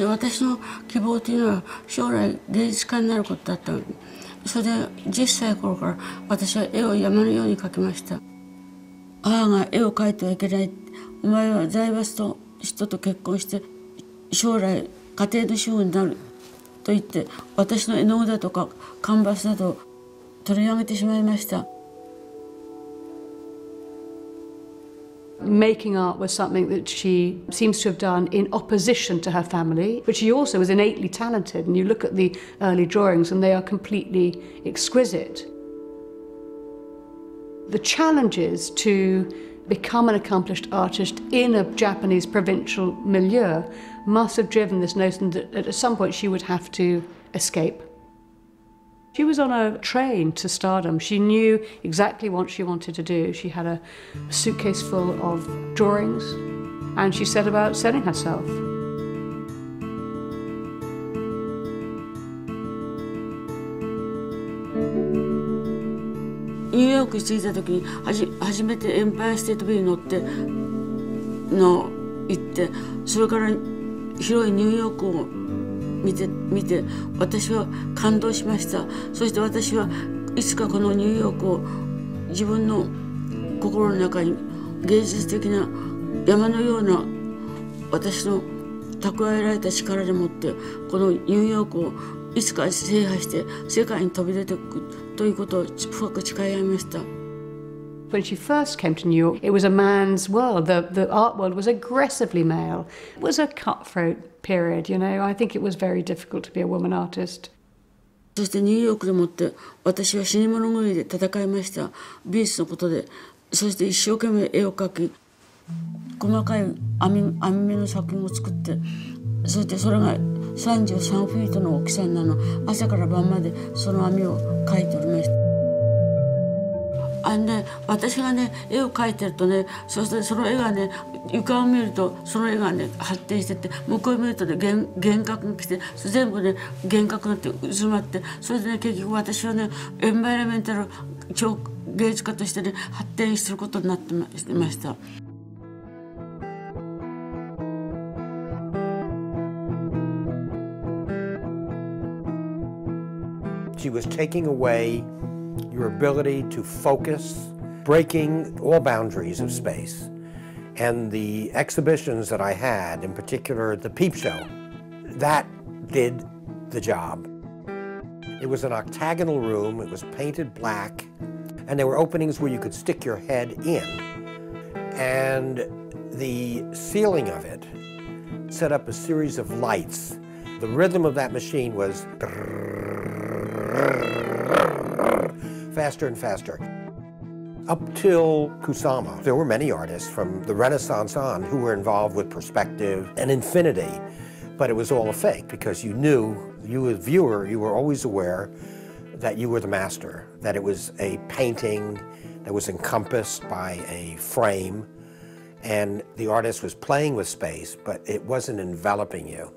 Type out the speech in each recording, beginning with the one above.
ですね、私の希望というのは将来芸術家になることだったので、それで10歳頃から私は絵を山のように描きました。母が絵を描いてはいけない、お前は財閥の人と結婚して将来家庭の主婦になると言って私の絵の具だとかカンバスなどを取り上げてしまいました。Making art was something that she seems to have done in opposition to her family, but she also was innately talented, and you look at the early drawings and they are completely exquisite. The challenges to become an accomplished artist in a Japanese provincial milieu must have driven this notion that at some point she would have to escape. She was on a train to stardom. She knew exactly what she wanted to do. She had a suitcase full of drawings, and she set about selling herself. ニューヨークに着いた時に初めてエンパイアステートビルに乗って行って、それから広いニューヨークを見て私は感動しました。そして私はいつかこのニューヨークを自分の心の中に芸術的な山のような私の蓄えられた力でもってこのニューヨークをいつか制覇して世界に飛び出ていくということを深く誓い合いました。When she first came to New York, it was a man's world. The art world was aggressively male. It was a cutthroat period, you know. I think it was very difficult to be a woman artist. そしてニューヨークでもって私は死に物狂いで戦いました。美術のことで。そして一生懸命絵を描き、細かい網目の作品を作って、そしてそれが33フィートの大きさになるの。朝から晩までその網を描いておりました。私がね絵を描いてるとね、そしてその絵がね床を見るとその絵がね発展してって向こうを見るとね幻覚が来て全部ね幻覚になって渦まって、それでね結局私はねエンバイラメンタル超芸術家としてね発展することになってました。She was taking away your ability to focus, breaking all boundaries of space. And the exhibitions that I had, in particular the Peep Show, that did the job. It was an octagonal room, it was painted black, and there were openings where you could stick your head in. And the ceiling of it set up a series of lights. The rhythm of that machine was faster and faster. Up till Kusama, there were many artists from the Renaissance on who were involved with perspective and infinity, but it was all a fake because you knew, you as a viewer, you were always aware that you were the master, that it was a painting that was encompassed by a frame, and the artist was playing with space, but it wasn't enveloping you.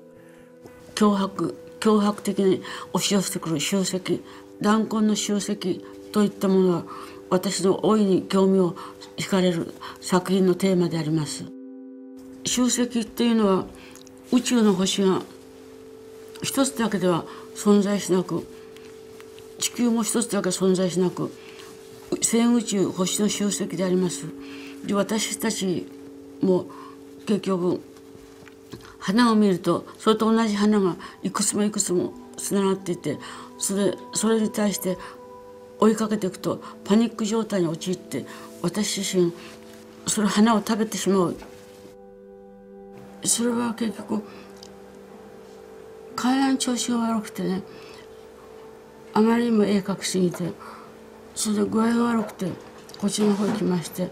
脅迫的に押し寄せてくる集積、弾痕の集積といったものは私の大いに興味を惹かれる作品のテーマであります。集積っていうのは宇宙の星が一つだけでは存在しなく、地球も一つだけ存在しなく、全宇宙星の集積であります。で、私たちも結局花を見るとそれと同じ花がいくつもいくつもつながっていて、それに対して追いかけていくとパニック状態に陥って私自身その花を食べてしまう。それは結局体の調子が悪くてね、あまりにも絵描きすぎて、それで具合が悪くてこっちの方に来まして。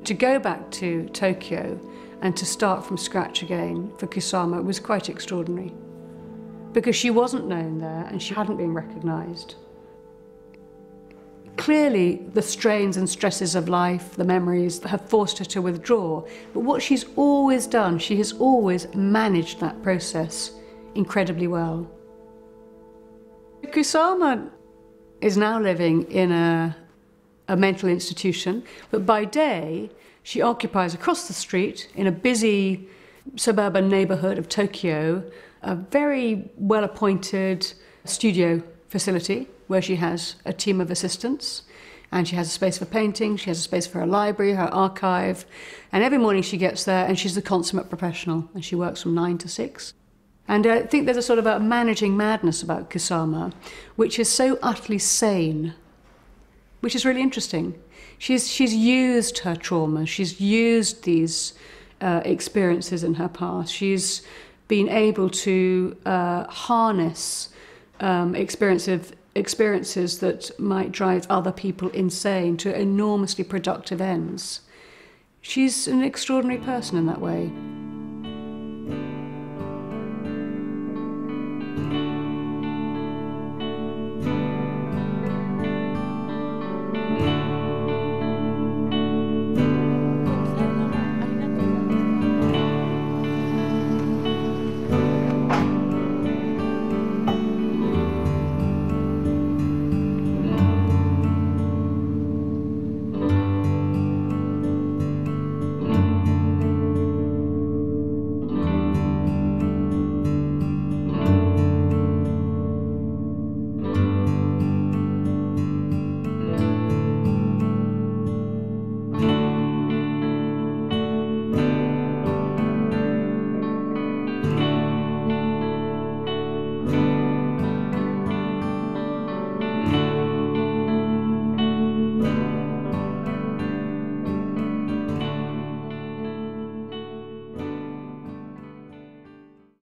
To go back to Tokyo and to start from scratch again for Kusama was quite extraordinary, because she wasn't known there and she hadn't been recognised. Clearly, the strains and stresses of life, the memories, have forced her to withdraw. But what she's always done, she has always managed that process incredibly well. Kusama is now living in a mental institution, but by day, she occupies across the street in a busy suburban neighbourhood of Tokyo, a very well-appointed studio facility where she has a team of assistants, and she has a space for painting, she has a space for her library, her archive, and every morning she gets there and she's the consummate professional, and she works from 9 to 6. And I think there's a sort of a managing madness about Kusama, which is so utterly sane, which is really interesting. She's used her trauma, she's used these experiences in her past. She's been able to harness experiences that might drive other people insane to enormously productive ends. She's an extraordinary person in that way.